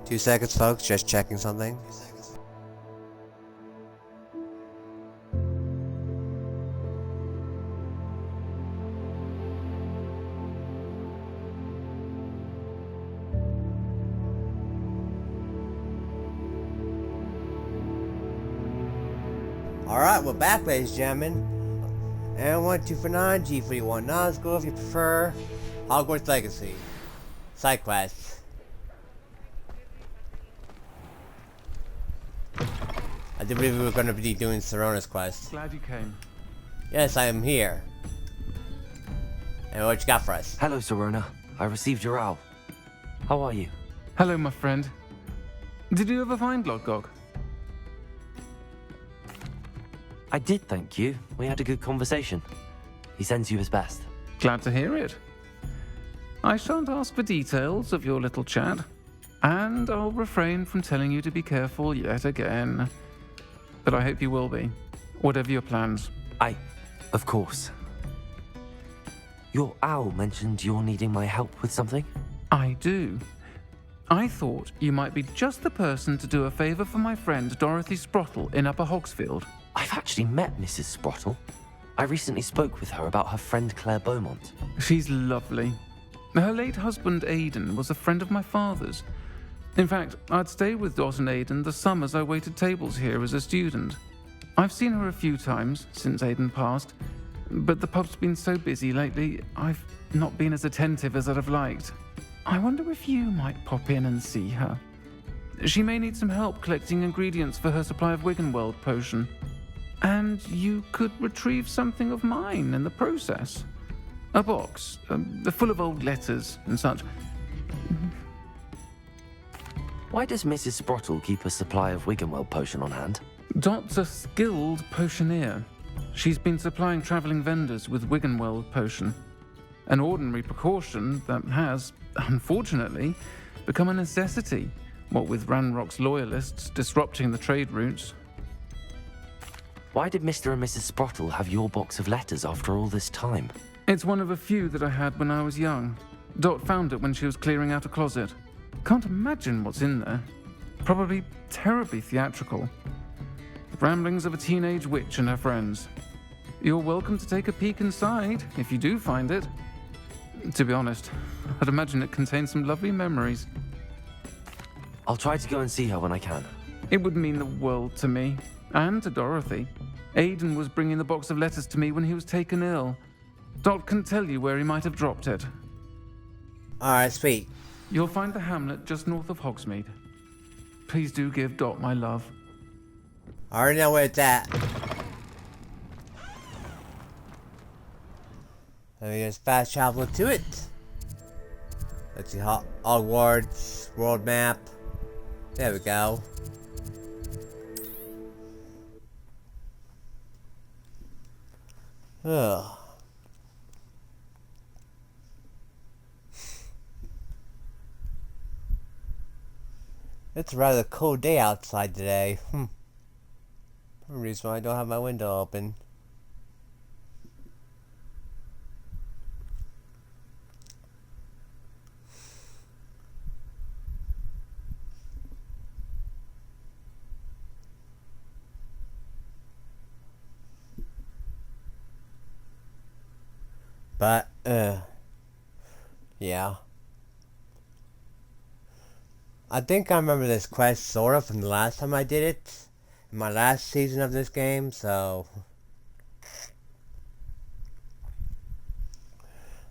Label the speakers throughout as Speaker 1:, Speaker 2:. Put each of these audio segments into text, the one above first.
Speaker 1: 2 seconds, folks. Just checking something. Alright, we're back, ladies and gentlemen. And 1-2-for-9, G41 non-school if you prefer. Hogwarts Legacy. Side quests. I did believe we were going to be doing Serona's quest.
Speaker 2: Glad you came.
Speaker 1: Yes, I am here. And what you got for us?
Speaker 3: Hello, Serona. I received your owl. How are you?
Speaker 2: Hello, my friend. Did you ever find Lodgok?
Speaker 3: I did, thank you. We had a good conversation. He sends you his best.
Speaker 2: Glad to hear it. I shan't ask for details of your little chat, and I'll refrain from telling you to be careful yet again. But I hope you will be, whatever your plans.
Speaker 3: Of course. Your owl mentioned you're needing my help with something?
Speaker 2: I do. I thought you might be just the person to do a favor for my friend Dorothy Sprottle in Upper Hogsfield.
Speaker 3: I've actually met Mrs. Sprottle. I recently spoke with her about her friend Claire Beaumont.
Speaker 2: She's lovely. Her late husband Aidan was a friend of my father's. In fact, I'd stayed with Dot and Aidan the summers I waited tables here as a student. I've seen her a few times since Aidan passed, but the pub's been so busy lately, I've not been as attentive as I'd have liked. I wonder if you might pop in and see her. She may need some help collecting ingredients for her supply of Wiggenweld potion. And you could retrieve something of mine in the process. A box, full of old letters and such.
Speaker 3: Why does Mrs. Sprottle keep a supply of Wiggenweld potion on hand?
Speaker 2: Dot's a skilled potioneer. She's been supplying travelling vendors with Wiggenweld potion. An ordinary precaution that has, unfortunately, become a necessity, what with Ranrock's loyalists disrupting the trade routes.
Speaker 3: Why did Mr. and Mrs. Sprottle have your box of letters after all this time?
Speaker 2: It's one of a few that I had when I was young. Dot found it when she was clearing out a closet. Can't imagine what's in there. Probably terribly theatrical. The ramblings of a teenage witch and her friends. You're welcome to take a peek inside, if you do find it. To be honest, I'd imagine it contains some lovely memories.
Speaker 3: I'll try to go and see her when I can.
Speaker 2: It would mean the world to me, and to Dorothy. Aidan was bringing the box of letters to me when he was taken ill. Dot can tell you where he might have dropped it.
Speaker 1: Alright, sweet.
Speaker 2: You'll find the hamlet just north of Hogsmeade. Please do give Dot my love.
Speaker 1: I already know where it's at. Let me just fast travel to it. Let's see, Hogwarts, world map. There we go. Ugh. It's a rather cold day outside today. The reason why I don't have my window open. But, yeah. I think I remember this quest sort of from the last time I did it. In my last season of this game, so...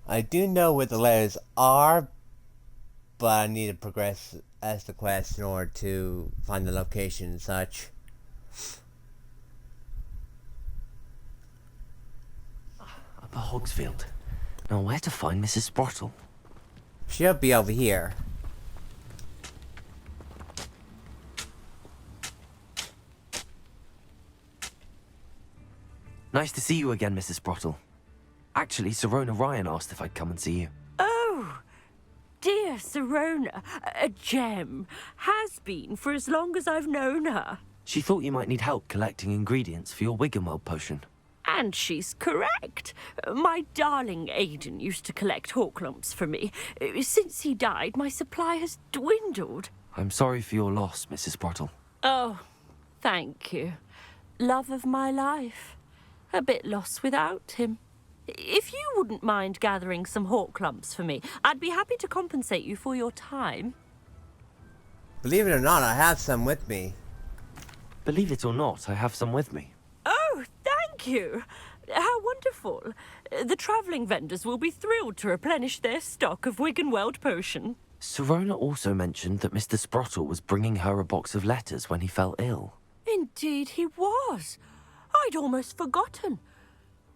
Speaker 1: I do know what the letters are, but I need to progress as the quest in order to find the location and such.
Speaker 3: Upper Hogsfield. Now where to find Mrs. Sprottle?
Speaker 1: She'll be over here.
Speaker 3: Nice to see you again, Mrs. Sprottle. Actually, EmporerAaron asked if I'd come and see you.
Speaker 4: Oh, dear Serona, a gem. Has been for as long as I've known her.
Speaker 3: She thought you might need help collecting ingredients for your Wiggenweld potion.
Speaker 4: And she's correct. My darling Aidan used to collect hawk lumps for me. Since he died, my supply has dwindled.
Speaker 3: I'm sorry for your loss, Mrs. Sprottle.
Speaker 4: Oh, thank you. Love of my life. A bit lost without him. If you wouldn't mind gathering some hawk lumps for me, I'd be happy to compensate you for your time.
Speaker 1: Believe it or not, I have some with me.
Speaker 3: Believe it or not, I have some with me.
Speaker 4: Oh, thank you. How wonderful. The travelling vendors will be thrilled to replenish their stock of Wiggenweld potion.
Speaker 3: Sirona also mentioned that Mr. Sprottle was bringing her a box of letters when he fell ill.
Speaker 4: Indeed he was. I'd almost forgotten.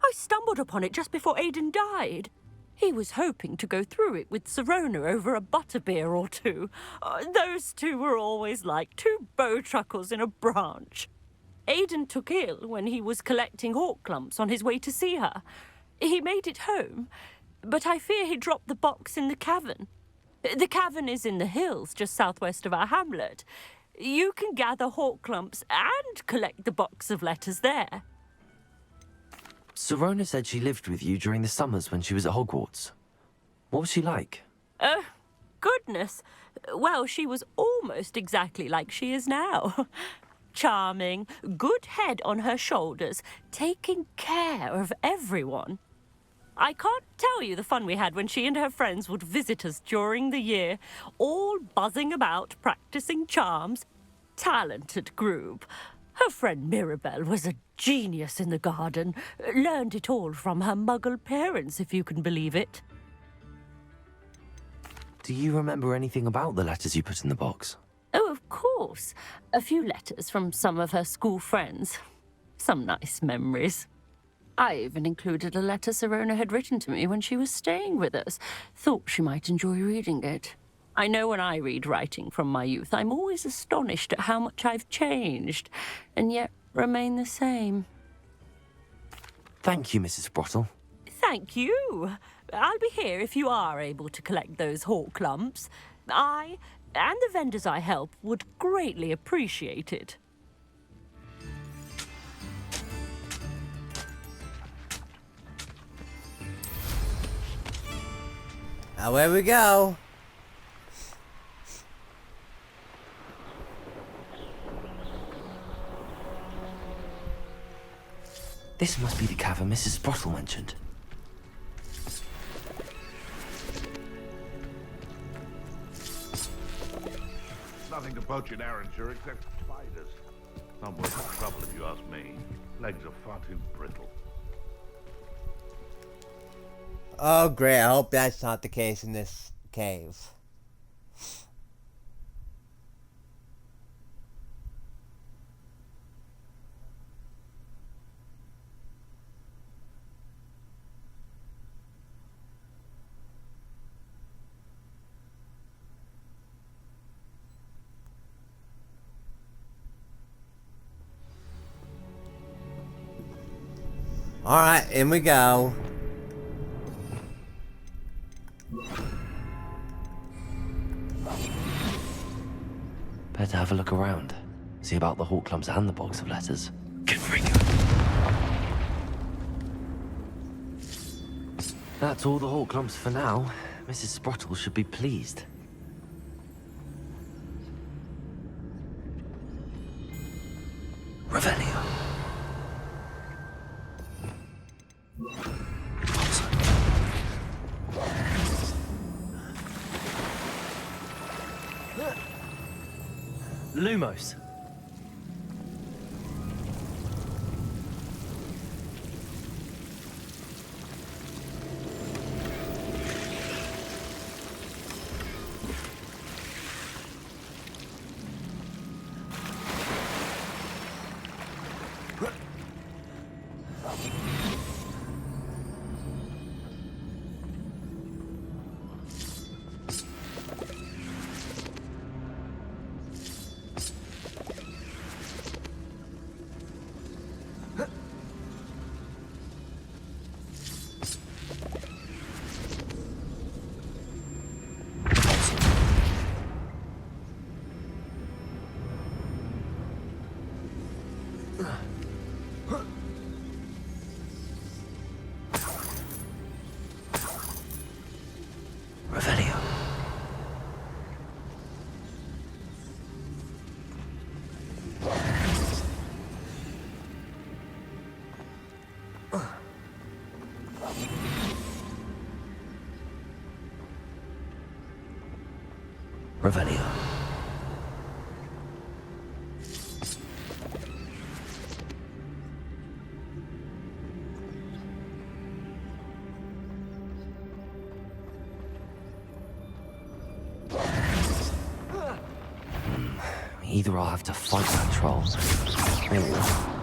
Speaker 4: I stumbled upon it just before Aidan died. He was hoping to go through it with Sirona over a butterbeer or two. Those two were always like two bowtruckles in a branch. Aidan took ill when he was collecting hawk lumps on his way to see her. He made it home, but I fear he dropped the box in the cavern. The cavern is in the hills just southwest of our hamlet. You can gather hawk lumps and collect the box of letters there.
Speaker 3: Sirona said she lived with you during the summers when she was at Hogwarts. What was she like?
Speaker 4: Oh, goodness. Well, she was almost exactly like she is now. Charming, good head on her shoulders, taking care of everyone. I can't tell you the fun we had when she and her friends would visit us during the year, all buzzing about, practicing charms. Talented group. Her friend Mirabelle was a genius in the garden. Learned it all from her muggle parents, if you can believe it.
Speaker 3: Do you remember anything about the letters you put in the box?
Speaker 4: Oh, of course. A few letters from some of her school friends. Some nice memories. I even included a letter Sirona had written to me when she was staying with us. Thought she might enjoy reading it. I know when I read writing from my youth, I'm always astonished at how much I've changed, and yet remain the same.
Speaker 3: Thank you, Mrs. Sprottle.
Speaker 4: Thank you. I'll be here if you are able to collect those hawk lumps. I, and the vendors I help, would greatly appreciate it.
Speaker 1: Away we go.
Speaker 3: This must be the cavern Mrs. Sprottle mentioned.
Speaker 5: Nothing to poach in Arrowshire except spiders. Not worth the trouble if you ask me. Legs are far too brittle.
Speaker 1: Oh great, I hope that's not the case in this cave. Alright, in we go.
Speaker 3: Better have a look around. See about the hawk lumps and the box of letters. That's all the hawk lumps for now. Mrs. Sprottle should be pleased. Revelio. Lumos. Revelio. Either I'll have to fight that troll, or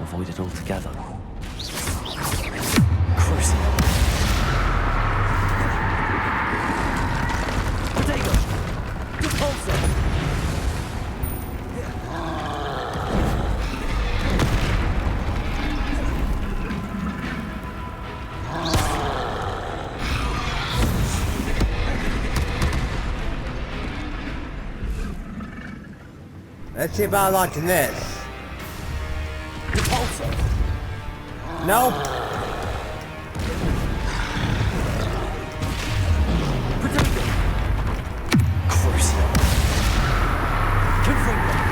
Speaker 3: avoid it altogether. Crucible. Potato! Repulsor!
Speaker 1: Let's see about launching this.
Speaker 3: Repulsor!
Speaker 1: Nope.
Speaker 3: Potato! Crucible! Confringo!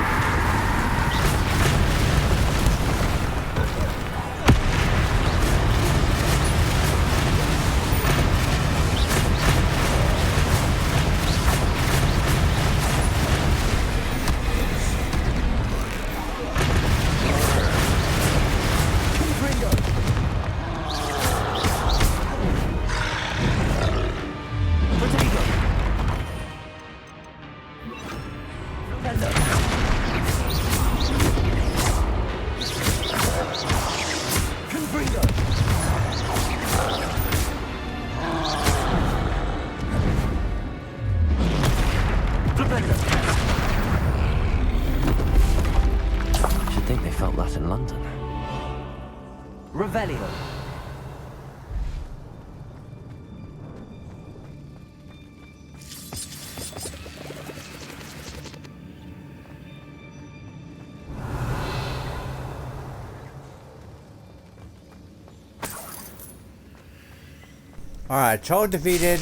Speaker 3: Should think they felt that in London. Revelio.
Speaker 1: Alright, troll defeated.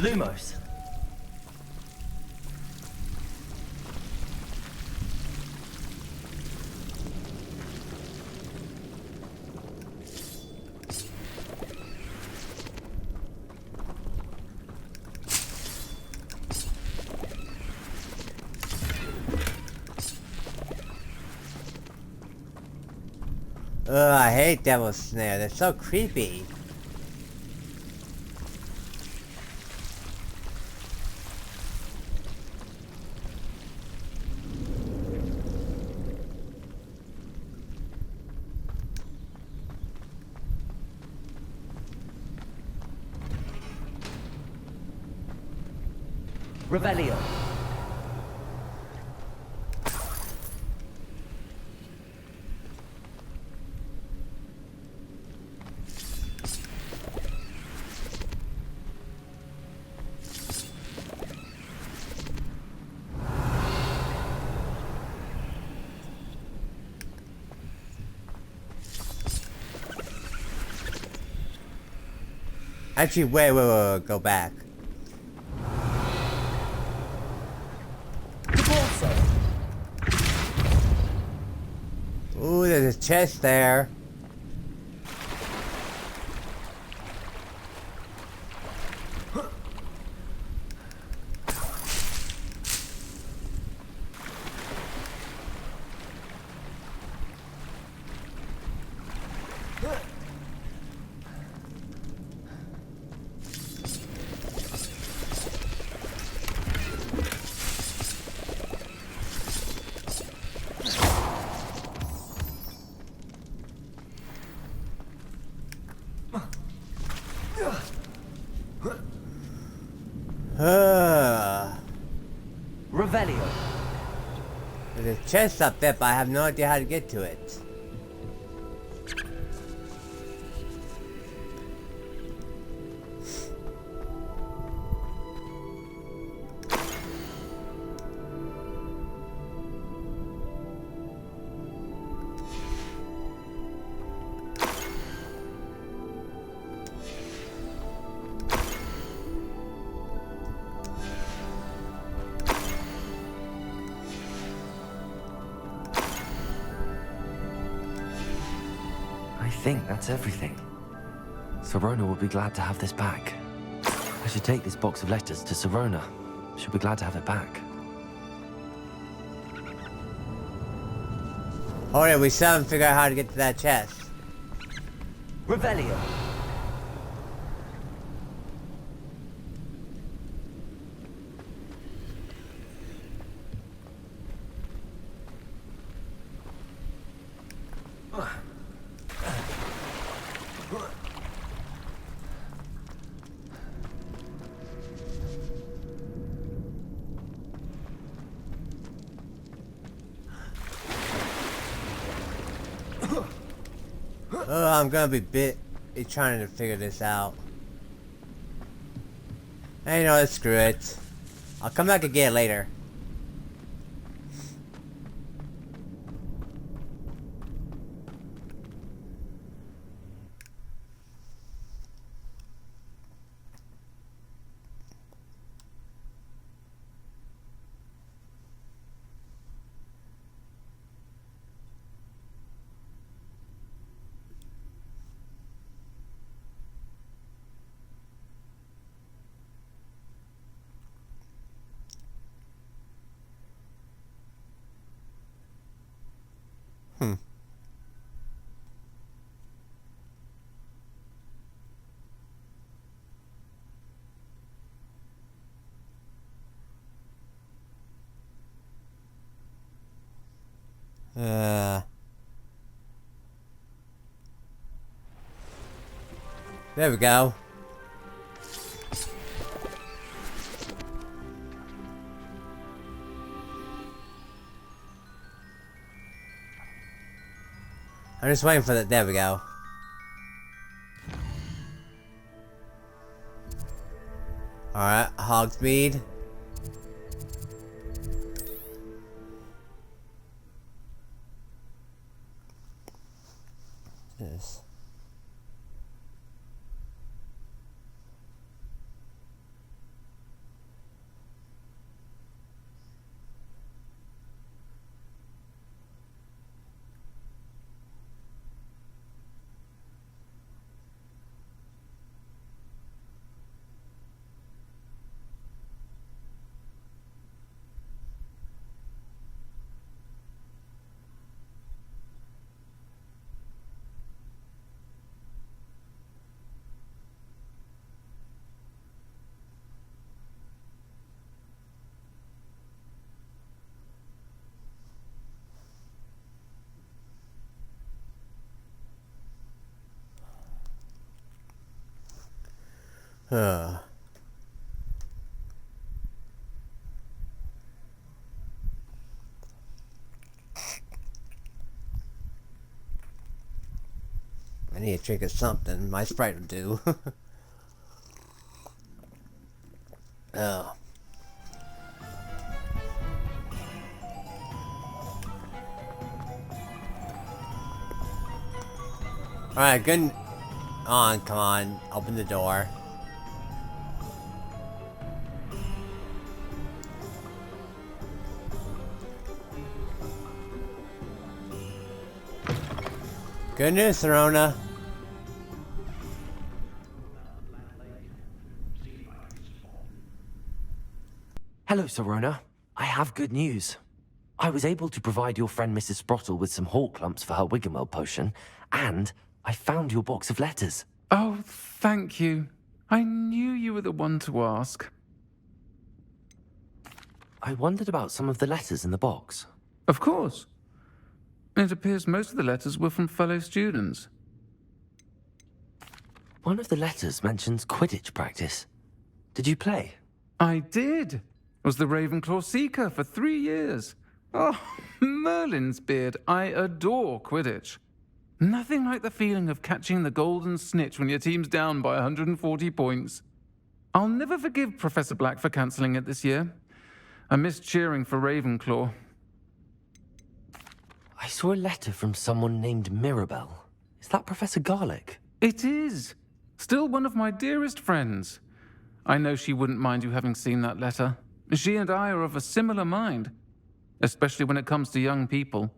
Speaker 3: Lumos.
Speaker 1: Ugh, I hate Devil's Snare. They're so creepy.
Speaker 3: Revelio.
Speaker 1: Actually, wait, go back. Ooh, there's a chest there.
Speaker 3: Revelio.
Speaker 1: There's a chest up there, but I have no idea how to get to it.
Speaker 3: think that's everything. Sirona will be glad to have this back. I should take this box of letters to Sirona. She'll be glad to have it back.
Speaker 1: Alright, we still haven't figured out how to get to that chest.
Speaker 3: Revelio.
Speaker 1: Oh, I'm gonna be trying to figure this out. Hey, you know what, screw it. I'll come back again later. There we go. I'm just waiting for that. There we go. Alright, Hogsmeade. This. I need to drink of something. My Sprite will do. Oh. Alright, good on, come on. Open the door. Good news, Sirona.
Speaker 3: Hello, Sirona. I have good news. I was able to provide your friend Mrs. Sprottle with some hawk lumps for her Wiggenweld potion, and I found your box of letters.
Speaker 2: Oh, thank you. I knew you were the one to ask.
Speaker 3: I wondered about some of the letters in the box.
Speaker 2: Of course. It appears most of the letters were from fellow students.
Speaker 3: One of the letters mentions Quidditch practice. Did you play?
Speaker 2: I did. Was the Ravenclaw Seeker for 3 years. Oh, Merlin's beard. I adore Quidditch. Nothing like the feeling of catching the golden snitch when your team's down by 140 points. I'll never forgive Professor Black for cancelling it this year. I missed cheering for Ravenclaw.
Speaker 3: I saw a letter from someone named Mirabelle. Is that Professor Garlick?
Speaker 2: It is. Still one of my dearest friends. I know she wouldn't mind you having seen that letter. She and I are of a similar mind, especially when it comes to young people.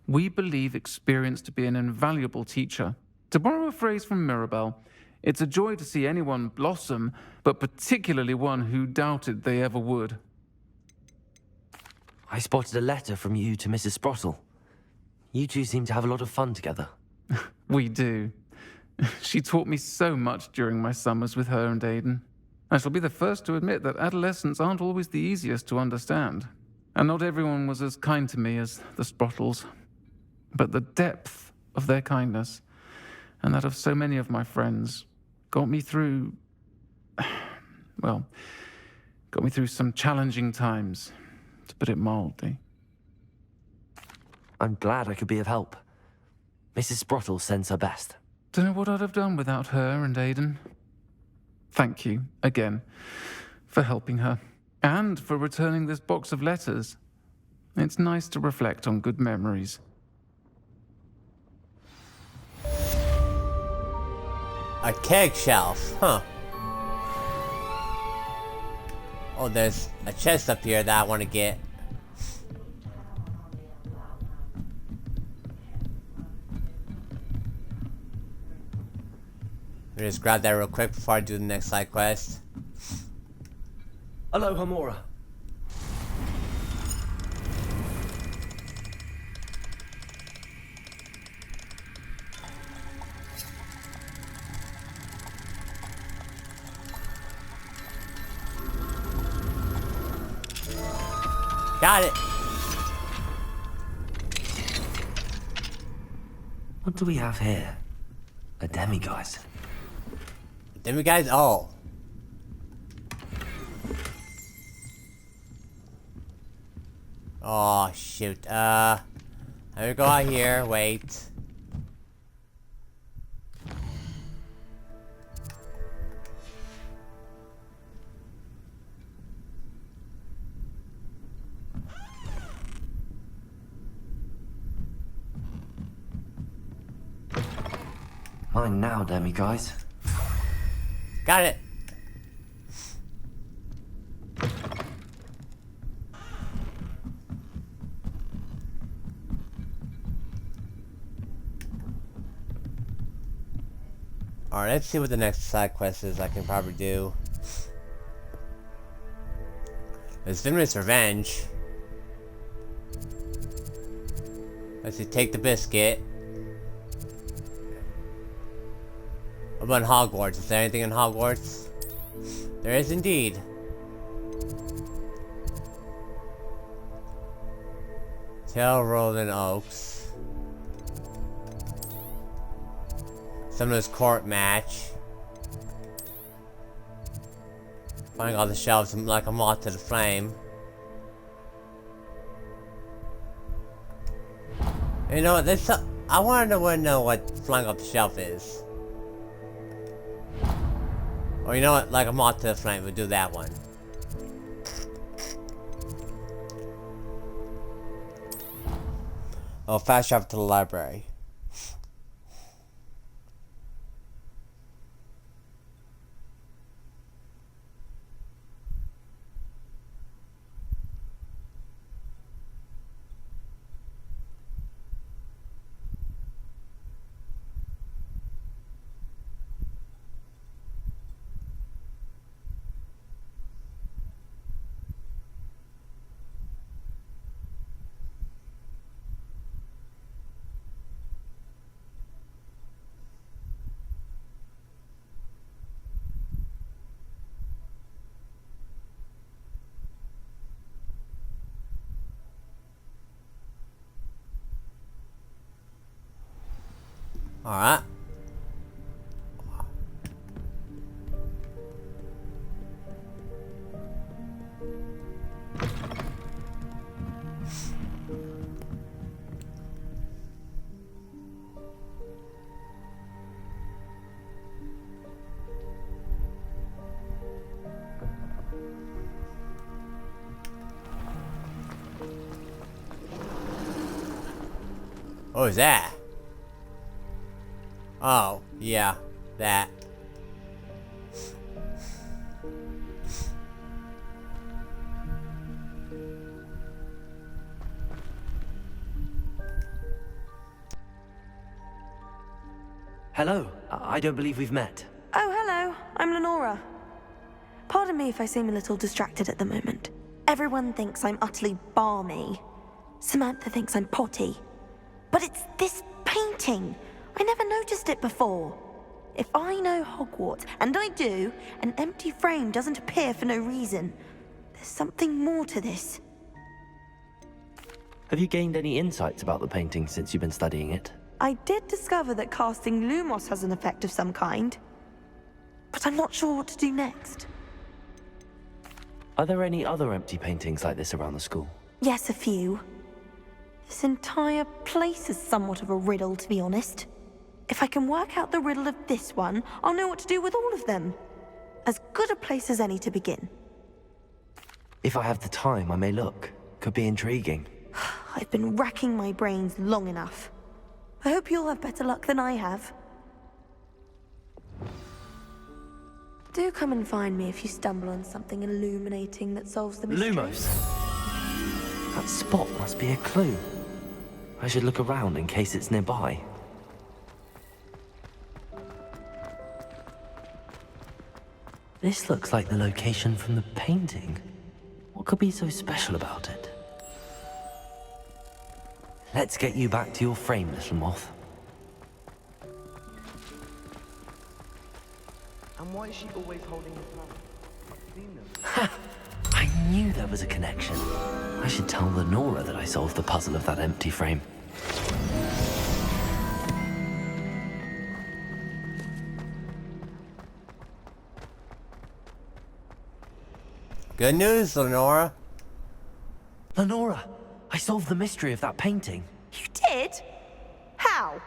Speaker 2: We believe experience to be an invaluable teacher. To borrow a phrase from Mirabelle, it's a joy to see anyone blossom, but particularly one who doubted they ever would.
Speaker 3: I spotted a letter from you to Mrs. Sprottle. You two seem to have a lot of fun together.
Speaker 2: We do. She taught me so much during my summers with her and Aidan. I shall be the first to admit that adolescents aren't always the easiest to understand, and not everyone was as kind to me as the Sprottles. But the depth of their kindness, and that of so many of my friends, got me through some challenging times, to put it mildly.
Speaker 3: I'm glad I could be of help. Mrs. Sprottle sends her best.
Speaker 2: Don't know what I'd have done without her and Aidan. Thank you, again, for helping her, and for returning this box of letters. It's nice to reflect on good memories.
Speaker 1: A keg shelf, huh? Oh, there's a chest up here that I want to get. Let me just grab that real quick before I do the next side quest.
Speaker 3: Hello, Homura.
Speaker 1: Got it!
Speaker 3: What do we have here? A demiguise.
Speaker 1: Demiguise? Oh. Oh, shoot. Let me go out here. Wait.
Speaker 3: Mine now, demiguise.
Speaker 1: Got it. Alright, let's see what the next side quest is I can probably do. There's Vinray's Revenge. Let's see, take the biscuit. What about Hogwarts? Is there anything in Hogwarts? There is indeed. Tail Rolling Oaks. Summoner's Court match. Finding all the shelves like a moth to the flame. You know what? I want to know what flying up the shelf is. Or you know what? Like a moth to the flame. We'll do that one. Oh, fast travel to the library. Alright. What was that? Oh, yeah, that.
Speaker 3: Hello. I don't believe we've met.
Speaker 6: Oh, hello. I'm Lenora. Pardon me if I seem a little distracted at the moment. Everyone thinks I'm utterly balmy. Samantha thinks I'm potty. But it's this painting. I never noticed it before. If I know Hogwarts, and I do, an empty frame doesn't appear for no reason. There's something more to this.
Speaker 3: Have you gained any insights about the painting since you've been studying it?
Speaker 6: I did discover that casting Lumos has an effect of some kind. But I'm not sure what to do next.
Speaker 3: Are there any other empty paintings like this around the school?
Speaker 6: Yes, a few. This entire place is somewhat of a riddle, to be honest. If I can work out the riddle of this one, I'll know what to do with all of them. As good a place as any to begin.
Speaker 3: If I have the time, I may look. Could be intriguing.
Speaker 6: I've been racking my brains long enough. I hope you'll have better luck than I have. Do come and find me if you stumble on something illuminating that solves the mystery.
Speaker 3: Lumos! That spot must be a clue. I should look around in case it's nearby. This looks like the location from the painting. What could be so special about it? Let's get you back to your frame, little moth.
Speaker 7: And why is she always holding the flower? I've seen them.
Speaker 3: I knew there was a connection. I should tell Lenora that I solved the puzzle of that empty frame.
Speaker 1: Good news, Lenora.
Speaker 3: Lenora, I solved the mystery of that painting.
Speaker 6: You did? How?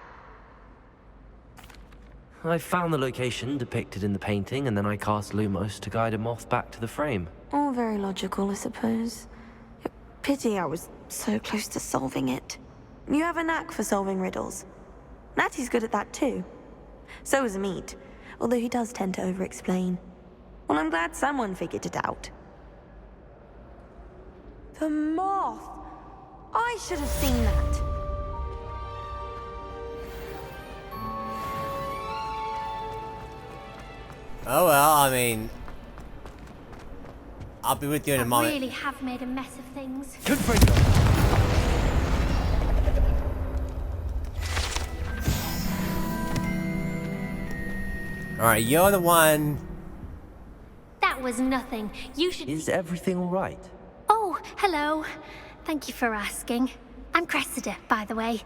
Speaker 3: I found the location depicted in the painting, and then I cast Lumos to guide a moth back to the frame.
Speaker 6: All very logical, I suppose. Pity I was so close to solving it. You have a knack for solving riddles. Natty's good at that too. So is Amit, although he does tend to over-explain. Well, I'm glad someone figured it out. The moth! I should have seen that.
Speaker 1: Oh well, I mean... I'll be with you in a moment.
Speaker 8: I really have made a mess of things.
Speaker 3: Confringo!
Speaker 1: Alright, you're the one...
Speaker 8: That was nothing. You should...
Speaker 3: Is everything all right?
Speaker 8: Oh, hello. Thank you for asking. I'm Cressida, by the way.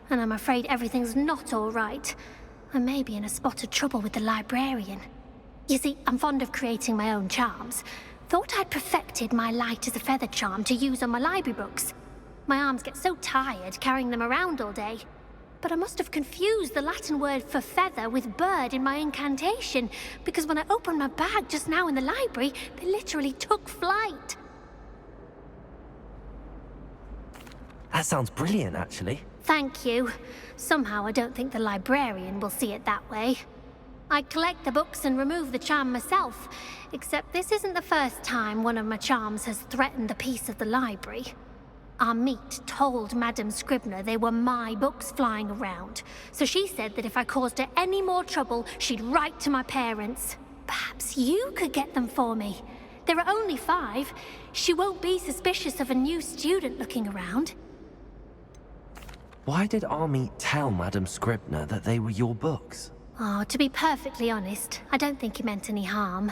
Speaker 8: And I'm afraid everything's not all right. I may be in a spot of trouble with the librarian. You see, I'm fond of creating my own charms. Thought I'd perfected my light as a feather charm to use on my library books. My arms get so tired carrying them around all day. But I must have confused the Latin word for feather with bird in my incantation, because when I opened my bag just now in the library, they literally took flight.
Speaker 3: That sounds brilliant, actually.
Speaker 8: Thank you. Somehow I don't think the librarian will see it that way. I collect the books and remove the charm myself, except this isn't the first time one of my charms has threatened the peace of the library. Amit told Madame Scribner they were my books flying around, so she said that if I caused her any more trouble, she'd write to my parents. Perhaps you could get them for me. There are only 5. She won't be suspicious of a new student looking around.
Speaker 3: Why did Amit tell Madame Scribner that they were your books?
Speaker 8: Oh, to be perfectly honest, I don't think he meant any harm.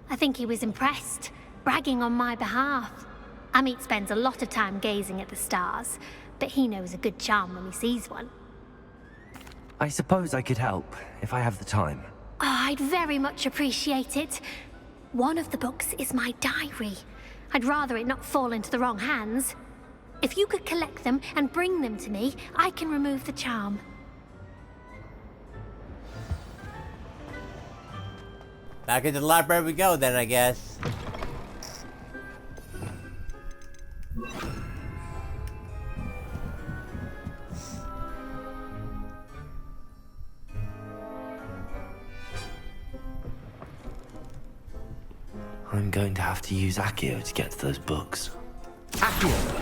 Speaker 8: I think he was impressed, bragging on my behalf. Amit spends a lot of time gazing at the stars, but he knows a good charm when he sees one.
Speaker 3: I suppose I could help, if I have the time.
Speaker 8: Oh, I'd very much appreciate it. One of the books is my diary. I'd rather it not fall into the wrong hands. If you could collect them and bring them to me, I can remove the charm.
Speaker 1: Back into the library we go then, I guess.
Speaker 3: I'm going to have to use Accio to get to those books. Accio!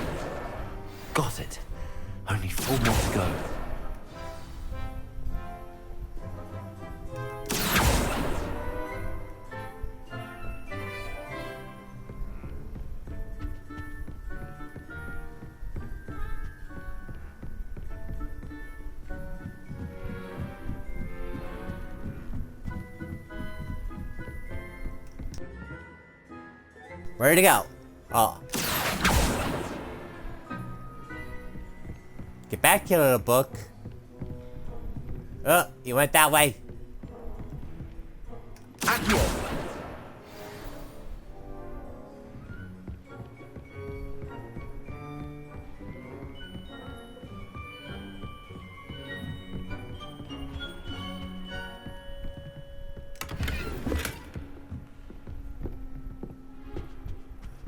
Speaker 3: Got it. Only 4 more to go.
Speaker 1: Where'd it go? Oh. Get back here, little book. Oh, you went that way.
Speaker 3: Accio!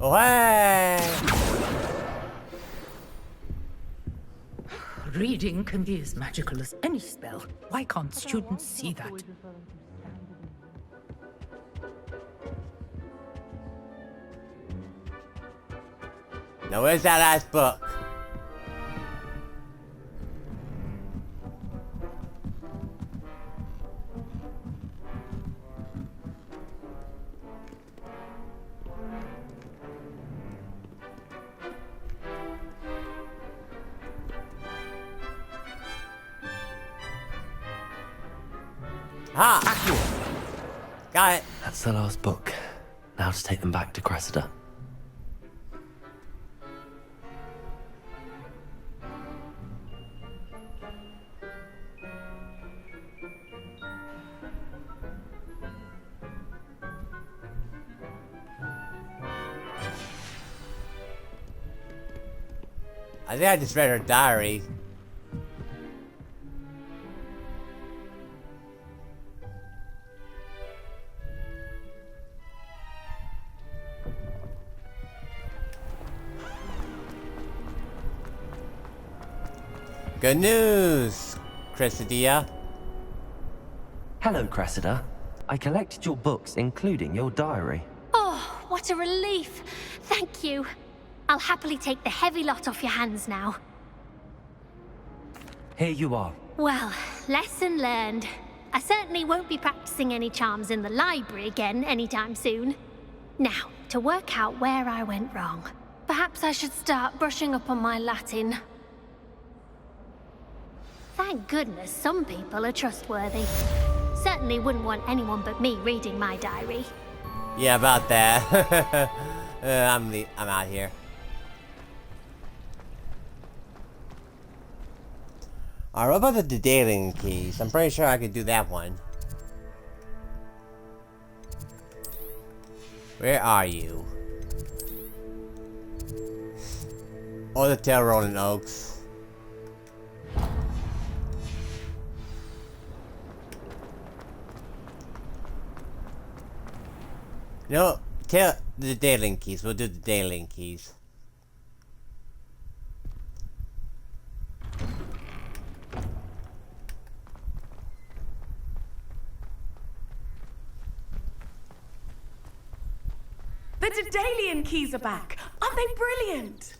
Speaker 1: Oh, hey!
Speaker 9: Reading can be as magical as any spell. Why can't students see that?
Speaker 1: Now where's that last book? Ah! Got it.
Speaker 3: That's the last book. Now to take them back to Cressida.
Speaker 1: I think I just read her diary. Good news, Cressida.
Speaker 3: Hello, Cressida. I collected your books, including your diary.
Speaker 8: Oh, what a relief. Thank you. I'll happily take the heavy lot off your hands now.
Speaker 3: Here you are.
Speaker 8: Well, lesson learned. I certainly won't be practicing any charms in the library again anytime soon. Now, to work out where I went wrong. Perhaps I should start brushing up on my Latin. Thank goodness some people are trustworthy. Certainly wouldn't want anyone but me reading my diary.
Speaker 1: Yeah, about that. I'm out here. Alright, what about the detailing keys? I'm pretty sure I could do that one. Where are you? Oh, the tail rolling oaks. No, tell the detailing keys. We'll do the detailing keys.
Speaker 10: The Daedalian keys are back. Aren't they brilliant?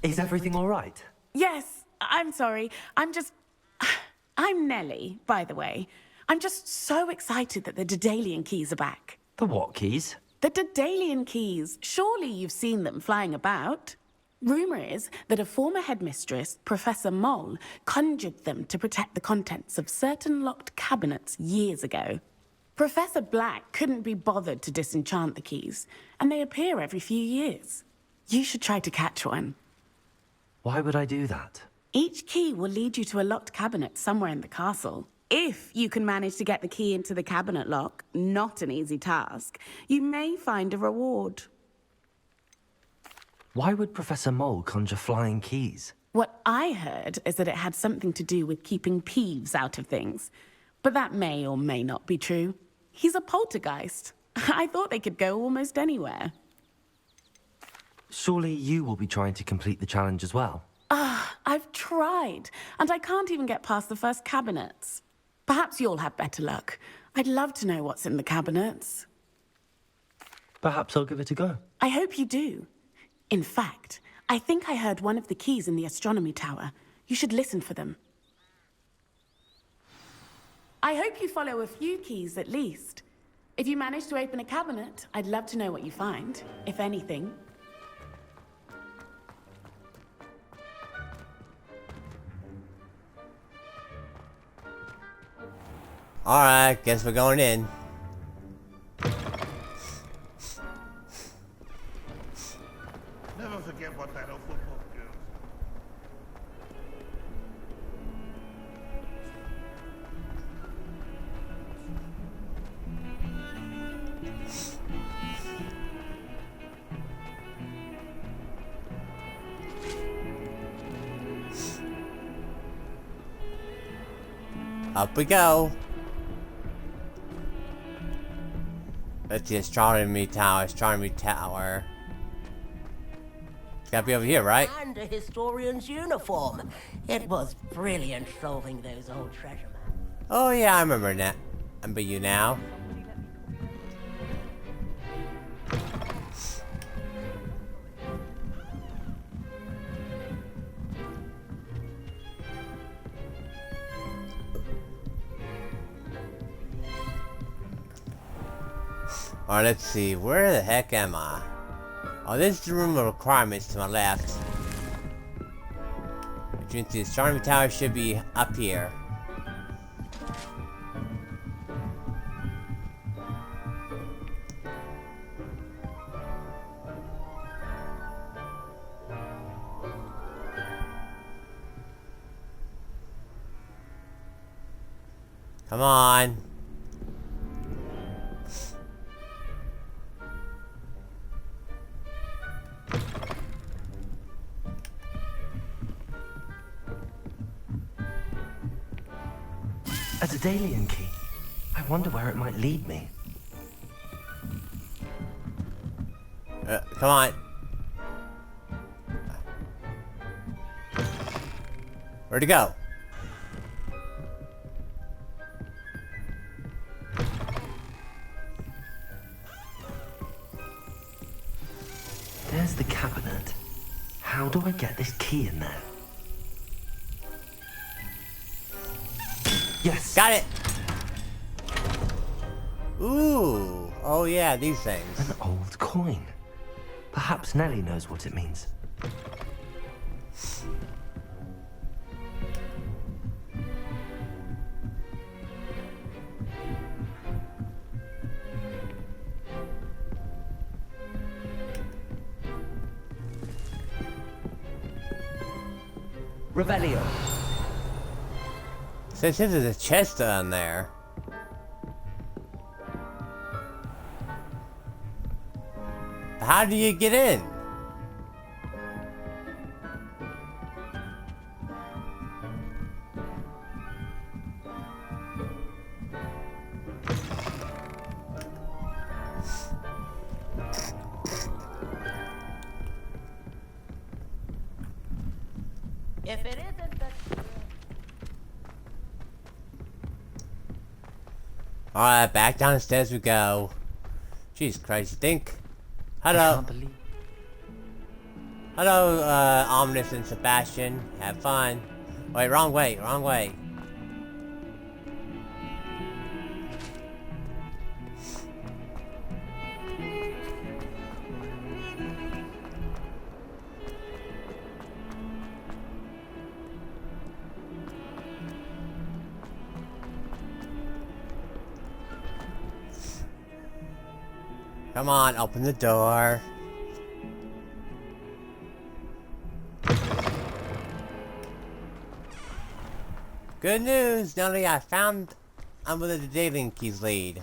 Speaker 3: Is everything all right?
Speaker 10: Yes, I'm sorry. I'm Nellie, by the way. I'm just so excited that the Daedalian keys are back.
Speaker 3: The what keys?
Speaker 10: The Daedalian keys. Surely you've seen them flying about. Rumor is that a former headmistress, Professor Moll, conjured them to protect the contents of certain locked cabinets years ago. Professor Black couldn't be bothered to disenchant the keys, and they appear every few years. You should try to catch one.
Speaker 3: Why would I do that?
Speaker 10: Each key will lead you to a locked cabinet somewhere in the castle. If you can manage to get the key into the cabinet lock, not an easy task, you may find a reward.
Speaker 3: Why would Professor Moll conjure flying keys?
Speaker 10: What I heard is that it had something to do with keeping Peeves out of things. But that may or may not be true. He's a poltergeist. I thought they could go almost anywhere.
Speaker 3: Surely you will be trying to complete the challenge as well?
Speaker 10: I've tried, and I can't even get past the first cabinets. Perhaps you'll have better luck. I'd love to know what's in the cabinets.
Speaker 3: Perhaps I'll give it a go.
Speaker 10: I hope you do. In fact, I think I heard one of the keys in the astronomy tower. You should listen for them. I hope you follow a few keys at least. If you manage to open a cabinet, I'd love to know what you find, if anything.
Speaker 1: Alright, guess we're going in. Up we go. That's the astronomy tower. Astronomy tower. It's gotta be over here, right?
Speaker 11: And a historian's uniform. It was brilliant solving those old treasure maps.
Speaker 1: Oh yeah, I remember that. I remember you now. Alright, let's see. Where the heck am I? Oh, this is the room of requirements to my left. Which means the astronomy tower should be up here. Come on.
Speaker 3: A Daedalian key. I wonder where it might lead me.
Speaker 1: Come on. Where'd it go?
Speaker 3: There's the cabinet. How do I get this key in there? Yes!
Speaker 1: Got it! Ooh. Oh yeah, these things.
Speaker 3: An old coin. Perhaps Nellie knows what it means.
Speaker 11: Revelio.
Speaker 1: So it says there's a chest on there. How do you get in?
Speaker 11: If it isn't the...
Speaker 1: Alright, back down the stairs we go. Jesus Christ, you think? Hello. Hello, Ominous and Sebastian. Have fun. Wait, wrong way, wrong way. Come on, open the door. Good news, Nellie, I found where the Daedalian keys lead.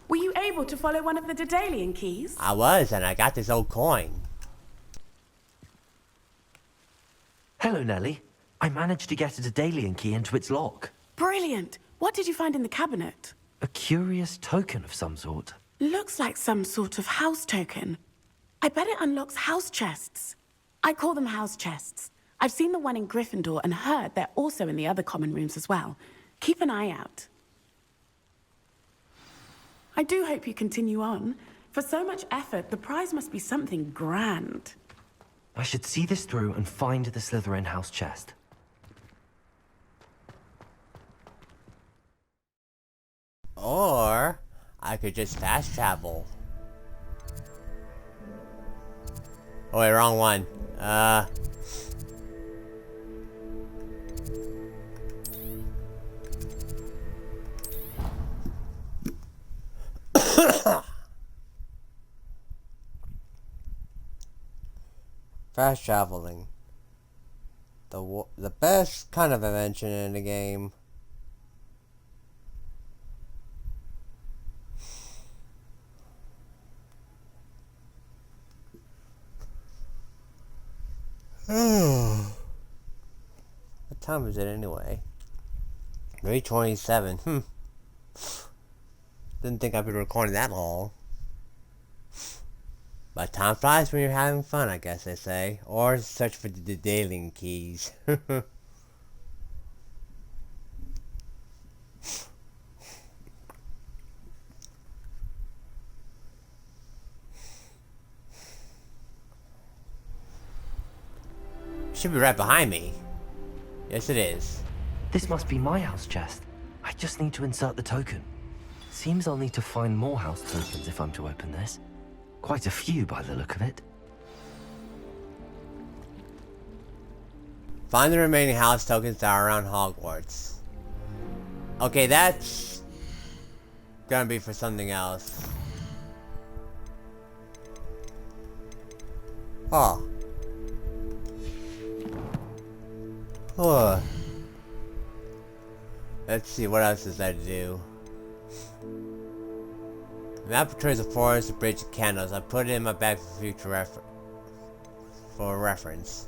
Speaker 10: Were you able to follow one of the Daedalian keys?
Speaker 1: I was, and I got this old coin.
Speaker 3: Hello, Nellie. I managed to get a Daedalian key into its lock.
Speaker 10: Brilliant! What did you find in the cabinet?
Speaker 3: A curious token of some sort.
Speaker 10: Looks like some sort of house token. I bet it unlocks house chests. I call them house chests. I've seen the one in Gryffindor and heard they're also in the other common rooms as well. Keep an eye out. I do hope you continue on. For so much effort, the prize must be something grand.
Speaker 3: I should see this through and find the Slytherin house chest.
Speaker 1: Or I could just fast travel. Oh wait, wrong one. Fast traveling. The best kind of invention in the game. What time is it anyway? Maybe 27. Didn't think I'd be recording that long. But time flies when you're having fun, I guess they say. Or search for the daily keys. Should be right behind me. Yes, it is.
Speaker 3: This must be my house chest. I just need to insert the token. Seems I'll need to find more house tokens if I'm to open this. Quite a few by the look of it.
Speaker 1: Find the remaining house tokens that are around Hogwarts. Okay, that's gonna be for something else. Oh. Oh. Let's see, what else is there to do? The map portrays a forest, a bridge, of candles. I put it in my bag for future reference.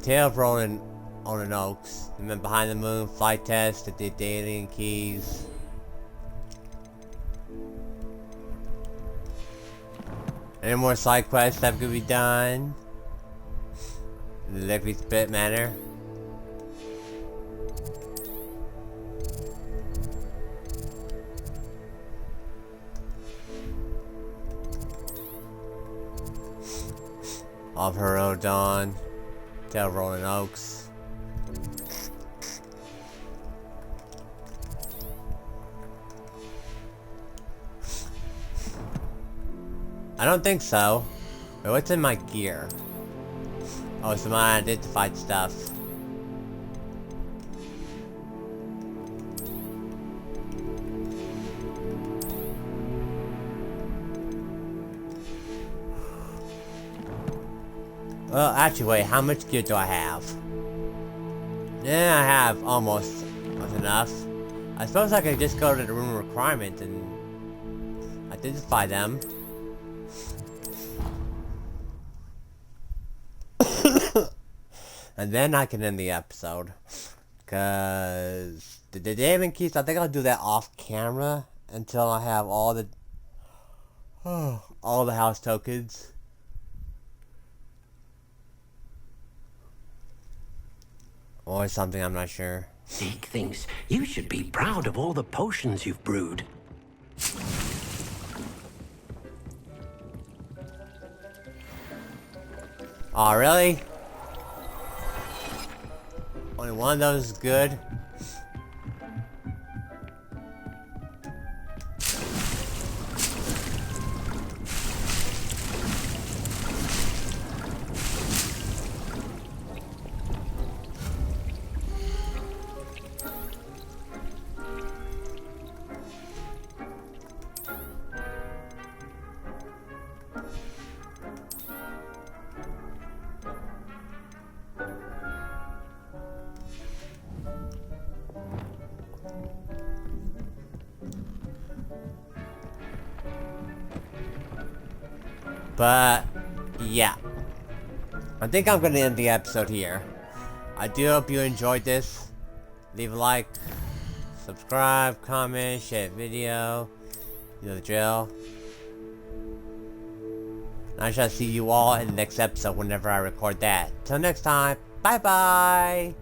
Speaker 1: Tail rolling on an oaks. And then behind the moon, flight test, the daily keys. Any more side quests that could be done? In the Liquid Spit manner. Of Hero Dawn, Tail Rolling Oaks. I don't think so. Wait, what's in my gear? Oh, it's some unidentified stuff. Well, actually, wait, how much gear do I have? Yeah, I have almost enough. I suppose I could just go to the room requirement and identify them. And then I can end the episode. Cause the diamond keys, I think I'll do that off camera until I have all the house tokens. Or something, I'm not sure.
Speaker 11: Zeke thinks you should be proud of all the potions you've brewed.
Speaker 1: Aw, really? Only one of those is good? But, yeah. I think I'm gonna end the episode here. I do hope you enjoyed this. Leave a like, subscribe, comment, share the video. You know the drill. And I shall see you all in the next episode whenever I record that. Till next time, bye bye!